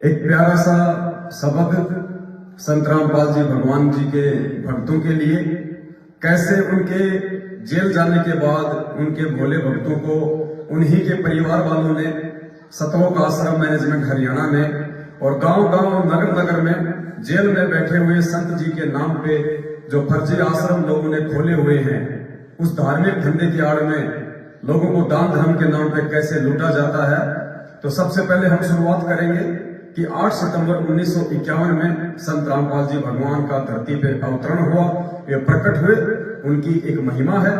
एक प्यारा सा शब्द संत रामपाल जी भगवान जी के भक्तों के लिए, कैसे उनके जेल जाने के बाद उनके भोले भक्तों को उन्हीं के परिवार वालों ने सतलोक आश्रम मैनेजमेंट हरियाणा में और गांव-गांव नगर नगर में जेल में बैठे हुए संत जी के नाम पे जो फर्जी आश्रम लोगों ने खोले हुए हैं, उस धार्मिक धंधे की आड़ में लोगों को दान धर्म के नाम पे कैसे लूटा जाता है। तो सबसे पहले हम शुरुआत करेंगे कि 8 सितंबर 1951 में संत रामपाल जी भगवान का धरती पे अवतरण हुआ, ये प्रकट हुए, उनकी एक महिमा है।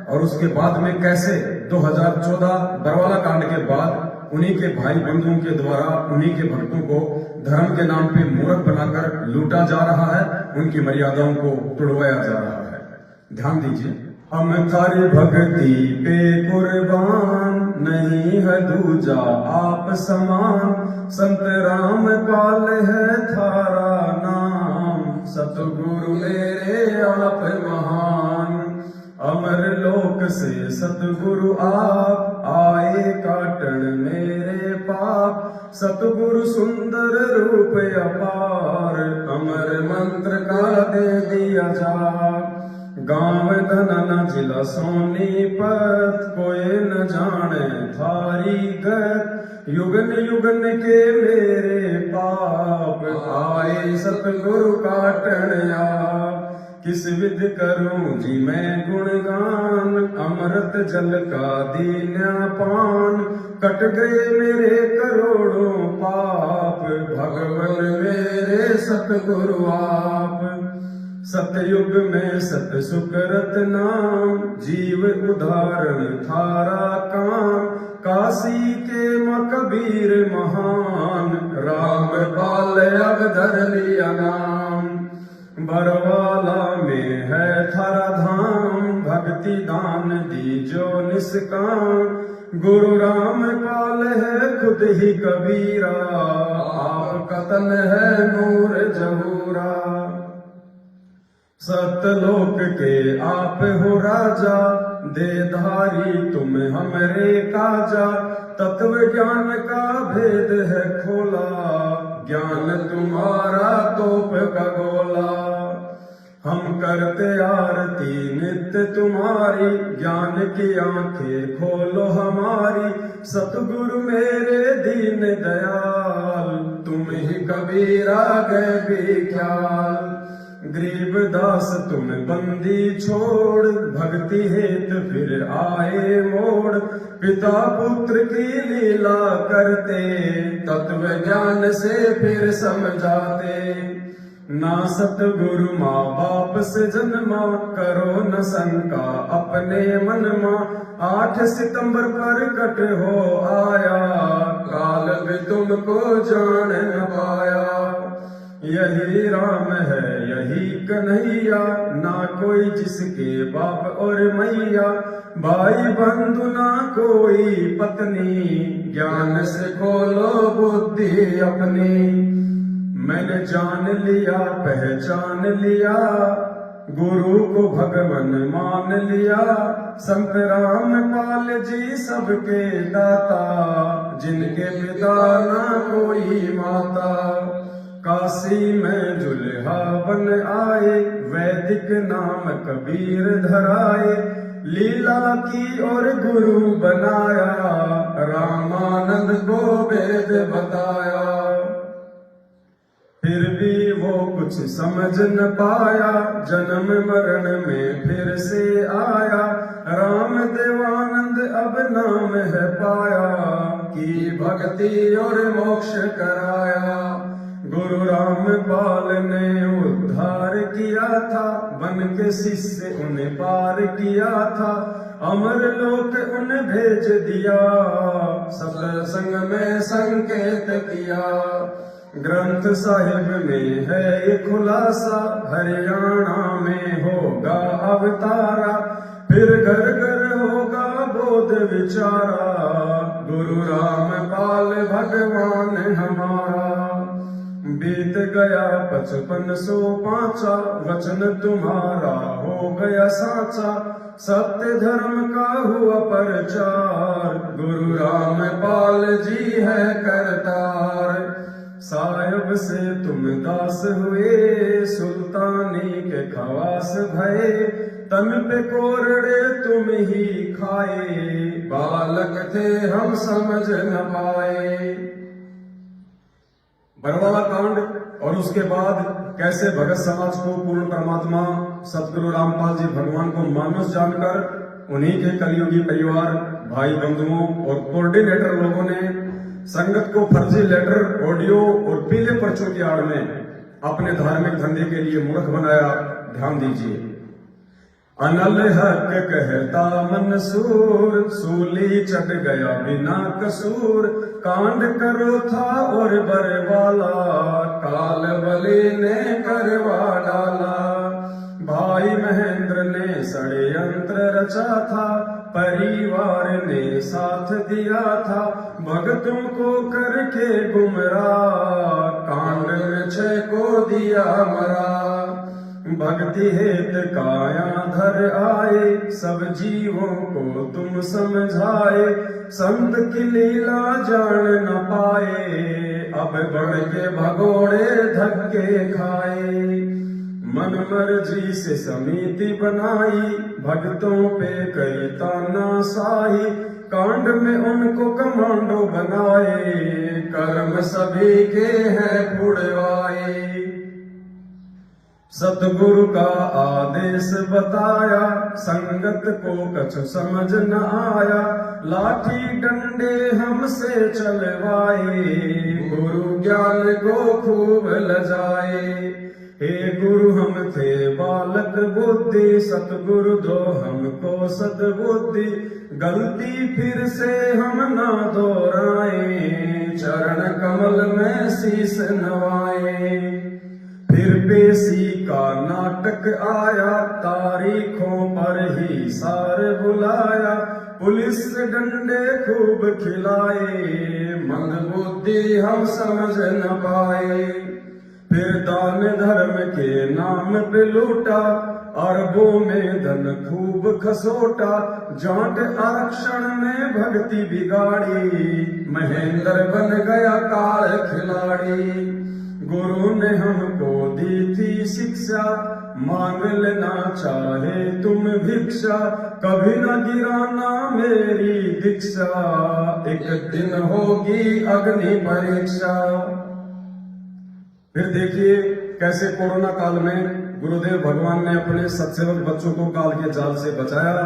और उसके बाद में कैसे 2014 बरवाला कांड के बाद उन्हीं के भाई बंधुओं के द्वारा उन्हीं के भक्तों को धर्म के नाम पे मूर्ख बनाकर लूटा जा रहा है, उनकी मर्यादाओं को तोड़वाया जा रहा है। ध्यान दीजिए। हम थारी भक्ति पे कुर्बान, नहीं है दूजा आप समान, संत रामपाल है थारा नाम, सतगुरु मेरे आप महान। अमर लोक से सतगुरु आप आए, काटन मेरे पाप, सतगुरु सुंदर रूप अपार, अमर मंत्र का दे दिया जाप। गांव धनना जिला सोनीपत, कोई न जाने थारी गत, युगन युगन के मेरे पाप, आए सतगुरु काटन आप। किस विध करूं जी मैं गुणगान, अमृत जल का दीना पान, कट गए मेरे करोड़ों पाप, भगवन मेरे सतगुरु आप। सतयुग में सत सुकरत नाम, जीव उदाहरण थारा काम, काशी के कबीर महान, रामपाल अब धर लिया नाम। बरवाला में है थारा धाम, भक्ति दान दीजो निष्काम, गुरु रामपाल है खुद ही कबीरा, आप कतन है नूर जहूरा। सतलोक के आप हो राजा, देधारी तुम हमरे काजा, तत्व ज्ञान का भेद है खोला, ज्ञान तुम्हारा तोप का गोला। हम करते आरती नित्य तुम्हारी, ज्ञान की आंखें खोलो हमारी, सतगुरु मेरे दीन दयाल, तुम ही कबीरा गए बेख्याल। गरीबदास तुम बंदी छोड़, भक्ति हेत फिर आए मोड़, पिता पुत्र की लीला करते, तत्व ज्ञान से फिर समझाते। ना सतगुरु माँ बाप से जन्मा, करो न शंका अपने मन माँ, 8 सितंबर पर कट हो आया, काल भी तुमको जान न पाया। यही राम है यही कन्हैया, ना कोई जिसके बाप और मैया, भाई बंधु ना कोई पत्नी, ज्ञान से खोलो बुद्धि अपनी। मैंने जान लिया पहचान लिया, गुरु को भगवान मान लिया, संत रामपाल जी सबके दाता, जिनके पिता ना कोई माता। काशी में जुल्हा बन आए, वैदिक नाम कबीर धराए, लीला की और गुरु बनाया, रामानंद को वेद बताया। फिर भी वो कुछ समझ न पाया, जन्म मरण में फिर से आया, राम देवानंद अब नाम है पाया, की भक्ति और मोक्ष कराया। गुरु रामपाल ने उद्धार किया था, बन के शिष्य उन्हें पार किया था, अमर लोक उन्हें भेज दिया, सत्संग में संकेत किया। ग्रंथ साहिब में है ये खुलासा, हरियाणा में होगा अवतारा, फिर घर घर होगा बोध विचारा, गुरु रामपाल भगवान हमारा। बीत गया 5505, वचन तुम्हारा हो गया साचा, सत्य धर्म का हुआ प्रचार, गुरु रामपाल जी है करतार। साहिब से तुम दास हुए, सुल्तानी के खवास भये, तन पे कोरड़े तुम ही खाए, बालक थे हम समझ न पाए। बरवाला कांड और उसके बाद कैसे भगत समाज को पूर्ण परमात्मा सतगुरु रामपाल जी भगवान को मानस जानकर उन्हीं के कलयुगी परिवार, भाई बंधुओं और कोऑर्डिनेटर लोगों ने संगत को फर्जी लेटर, ऑडियो और पीले पर्चों की आड़ में अपने धार्मिक धंधे के लिए मूर्ख बनाया। ध्यान दीजिए। अनल हक कहता मंसूर, सूली चढ़ गया बिना कसूर, कांड करो था और बरवाला, काल बली ने करवा डाला। भाई महेंद्र ने षड्यंत्र रचा था, परिवार ने साथ दिया था, भक्तों को करके गुमराह, कांड में 6 को दिया मरा। भक्ति हेत काया धर आए, सब जीवों को तुम समझाए, संत की लीला जान न पाए, अब बढ़ के भगोड़े धक्के खाए। मन मर्जी से समिति बनाई, भक्तों पे कई तानाशाही, कांड में उनको कमांडो बनाए, कर्म सभी के हैं पुड़वाए। सतगुरु का आदेश बताया, संगत को कछु समझ न आया, लाठी डंडे हमसे चलवाए, गुरु ज्ञान को खूब लजाए। हे गुरु हम थे बालक बुद्धि, सतगुरु दो हमको सद्बुद्धि, गलती फिर से हम ना दोहराए, चरण कमल में शीश नवाए। फिर पेशी का नाटक आया, तारीखों पर ही सार बुलाया, पुलिस डंडे खूब खिलाए, मंदबुद्धि हम समझ न पाए। फिर दान धर्म के नाम पे लूटा, अरबों में धन खूब खसोटा, जाट आरक्षण में भक्ति बिगाड़ी, महेंद्र बन गया काल खिलाड़ी। गुरु ने हमको दी थी शिक्षा, मांग लेना चाहे तुम भिक्षा, कभी न गिराना मेरी दीक्षा, एक दिन होगी अग्नि परीक्षा। फिर देखिए कैसे कोरोना काल में गुरुदेव भगवान ने अपने सत्सेवक बच्चों को काल के जाल से बचाया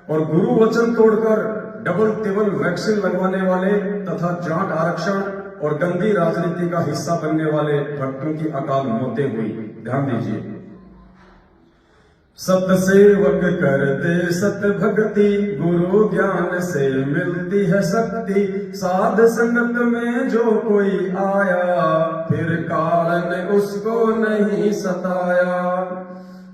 और गुरु वचन तोड़कर डबल टिबल वैक्सीन लगवाने वाले तथा जाट आरक्षण और गंदी राजनीति का हिस्सा बनने वाले भक्तों की अकाल मौतें हुई। ध्यान दीजिए। सत सेवक करते सत भक्ति, गुरु ज्ञान से मिलती है शक्ति, साध संगत में जो कोई आया, फिर काल ने उसको नहीं सताया।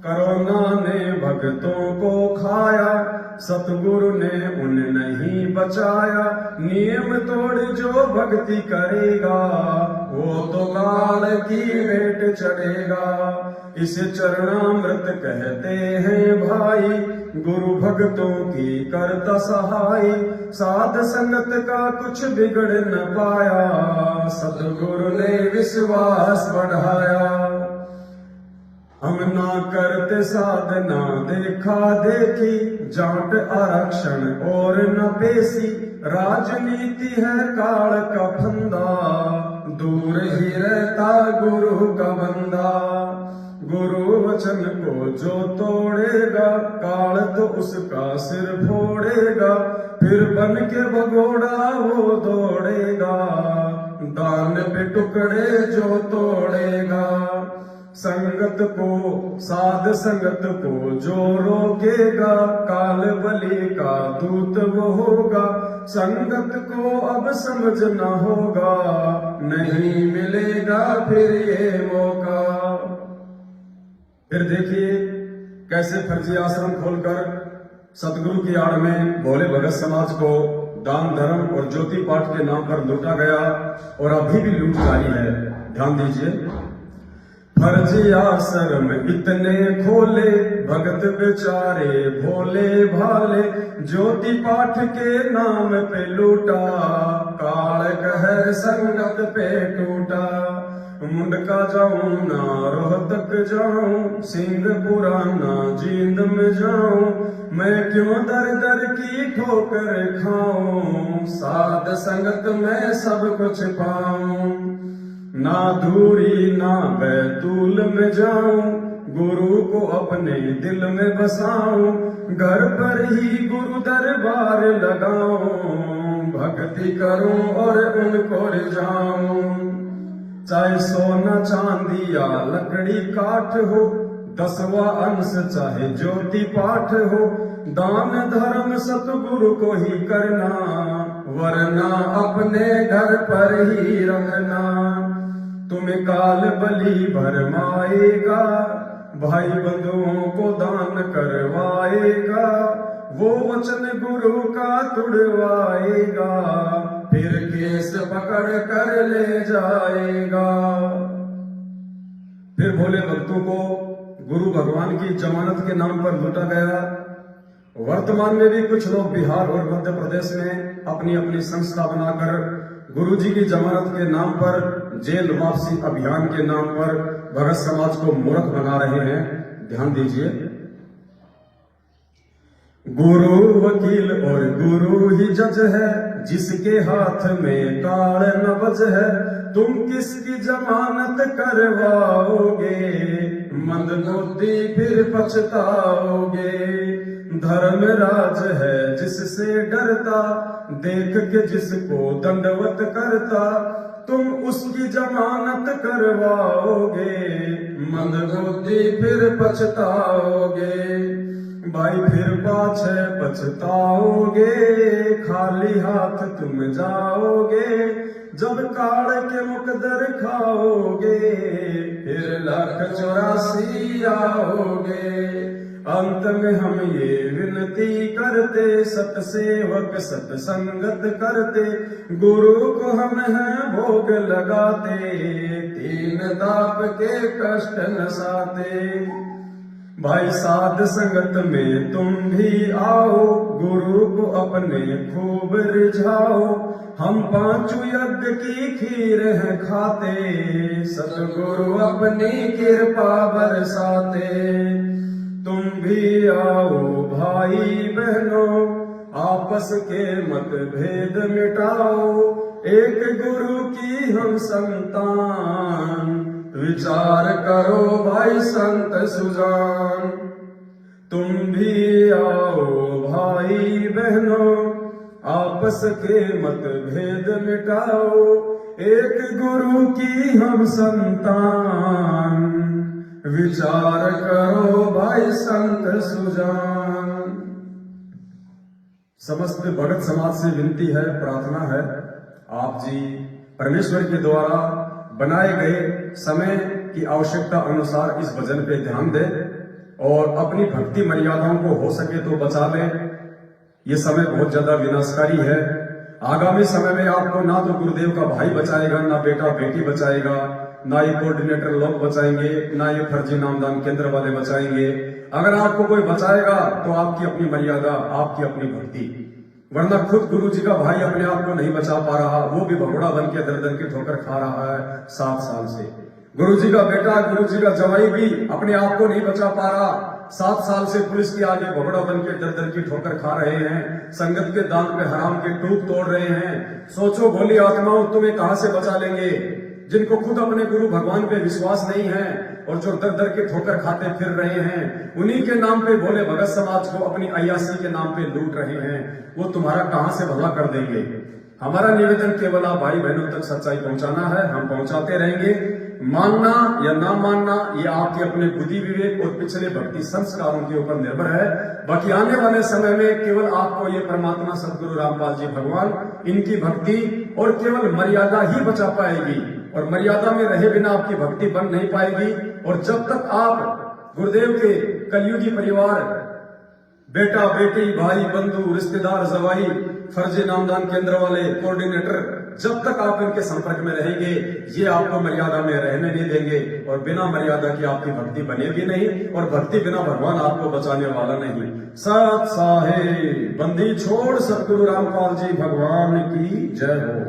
कोरोना ने भक्तों को खाया, सतगुरु ने उन्हें नहीं बचाया, नियम तोड़ जो भक्ति करेगा, वो तो काल की भेंट चढ़ेगा। इसे चरणामृत कहते हैं भाई, गुरु भक्तों की करता सहाय, साध संगत का कुछ बिगड़ न पाया, सतगुरु ने विश्वास बढ़ाया। हम ना करते साधना देखा देखी, जाट आरक्षण और न पेशी, राजनीति है काल का फंदा, दूर ही रहता गुरु का बंदा। गुरु वचन को जो तोड़ेगा, काल तो उसका सिर फोड़ेगा, फिर बन के भगोड़ा वो दौड़ेगा, दान पे टुकड़े जो तोड़ेगा। संगत को साध संगत को जो रोकेगा, काल बलि का दूत वो होगा, संगत को अब समझना होगा, नहीं मिलेगा फिर ये मौका। फिर देखिए कैसे फर्जी आश्रम खोलकर सतगुरु की आड़ में भोले भगत समाज को दान धर्म और ज्योति पाठ के नाम पर लूटा गया और अभी भी लूट जारी है। ध्यान दीजिए। फर्ज आश्रम इतने खोले, भगत बेचारे भोले भाले, ज्योति पाठ के नाम पे लूटा, काल कहर संगत पे टूटा। मुंडका जाऊं ना रोहतक जाऊं, सिंहपुरा ना जींद में जाऊं, मैं क्यों दर दर की ठोकर खाऊं, साध संगत में सब कुछ पाऊं। ना दूरी ना बैतूल में जाऊं, गुरु को अपने दिल में बसाऊं, घर पर ही गुरु दरबार लगाऊं, भक्ति करूं और उनको रिझाऊं। चाहे सोना चांदी या लकड़ी काठ हो, 10वां अंश चाहे ज्योति पाठ हो, दान धर्म सतगुरु को ही करना, वरना अपने घर पर ही रखना। तुम्हें काल बलि भरमाएगा, भाई बंधुओं को दान करवाएगा, वो वचन गुरु का तुड़वाएगा, फिर केस पकड़ कर ले जाएगा। फिर भोले भक्तों को गुरु भगवान की जमानत के नाम पर लूटा गया। वर्तमान में भी कुछ लोग बिहार और मध्य प्रदेश में अपनी अपनी संस्था बनाकर गुरु जी की जमानत के नाम पर, जेल वापसी अभियान के नाम पर भगत समाज को मूर्ख बना रहे हैं। ध्यान दीजिए, गुरु वकील और गुरु ही जज है, जिसके हाथ में ताड़ नबज है, तुम किसकी जमानत करवाओगे, मंदबुद्धि फिर पछताओगे। धर्मराज है जिससे डरता, देख के जिसको दंडवत करता, तुम उसकी जमानत करवाओगे, मंदबुद्धि फिर पछताओगे। भाई फिर पाछे पछताओगे, खाली हाथ तुम जाओगे, जब काल के मुकदर खाओगे, फिर 1,84 आओगे। अंत में हम ये विनती करते, सतसेवक सतसंगत करते, गुरु को हम हैं भोग लगाते, 3 दाप के कष्ट नसाते। भाई साध संगत में तुम भी आओ, गुरु को अपने खूब रिझाओ, हम 5 यज्ञ की खीर है खाते, सतगुरु अपनी कृपा बरसाते। तुम भी आओ भाई बहनों, आपस के मतभेद मिटाओ, एक गुरु की हम संतान, विचार करो भाई संत सुजान। तुम भी आओ भाई बहनों, आपस के मतभेद मिटाओ, एक गुरु की हम संतान, विचार करो भाई संत सुजान। समस्त भगत समाज से विनती है, प्रार्थना है, आप जी परमेश्वर के द्वारा बनाए गए समय की आवश्यकता अनुसार इस भजन पे ध्यान दें और अपनी भक्ति मर्यादाओं को हो सके तो बचा लें। ये समय बहुत ज्यादा विनाशकारी है। आगामी समय में आपको ना तो गुरुदेव का भाई बचाएगा, ना बेटा बेटी बचाएगा, ना ये कोऑर्डिनेटर लोग बचाएंगे, ना ये फर्जी नामदान केंद्र वाले बचाएंगे। अगर आपको कोई बचाएगा तो आपकी अपनी मर्यादा, आपकी अपनी भक्ति, वरना खुद गुरु जी का भाई अपने आप को नहीं बचा पा रहा, वो भी भगोड़ा बन के दर दर की ठोकर खा रहा है 7 साल से। गुरु जी का बेटा, गुरु जी का जवाई भी अपने आप को नहीं बचा पा रहा, 7 साल से पुलिस के आगे भगोड़ा बन के दर दर की ठोकर खा रहे हैं, संगत के दान पे हराम के टूक तोड़ रहे हैं। सोचो भोली आत्माओं, तुम्हें कहां से बचा लेंगे, जिनको खुद अपने गुरु भगवान पे विश्वास नहीं है और जो दर दर के ठोकर खाते फिर रहे हैं, उन्हीं के नाम पे भोले भगत समाज को अपनी अय्यासी के नाम पे लूट रहे हैं, वो तुम्हारा कहां से भला कर देंगे। हमारा निवेदन केवल आप भाई बहनों तक सच्चाई पहुंचाना है, हम पहुंचाते रहेंगे। मानना या ना मानना ये आपके अपने बुद्धि विवेक और पिछले भक्ति संस्कारों के ऊपर निर्भर है। बाकी आने वाले समय में केवल आपको ये परमात्मा सदगुरु रामपाल जी भगवान, इनकी भक्ति और केवल मर्यादा ही बचा पाएगी, और मर्यादा में रहे बिना आपकी भक्ति बन नहीं पाएगी। और जब तक आप गुरुदेव के कलयुगी परिवार, बेटा बेटी भाई बंधु रिश्तेदार जवाई, फर्जी नामदान केंद्र वाले, कोऑर्डिनेटर जब तक आप इनके संपर्क में रहेंगे ये आपको मर्यादा में रहने नहीं देंगे और बिना मर्यादा की आपकी भक्ति बनेगी नहीं और भक्ति बिना भगवान आपको बचाने वाला नहीं। सत साहे बंदी छोड़ सतगुरु रामपाल जी भगवान की जय हो।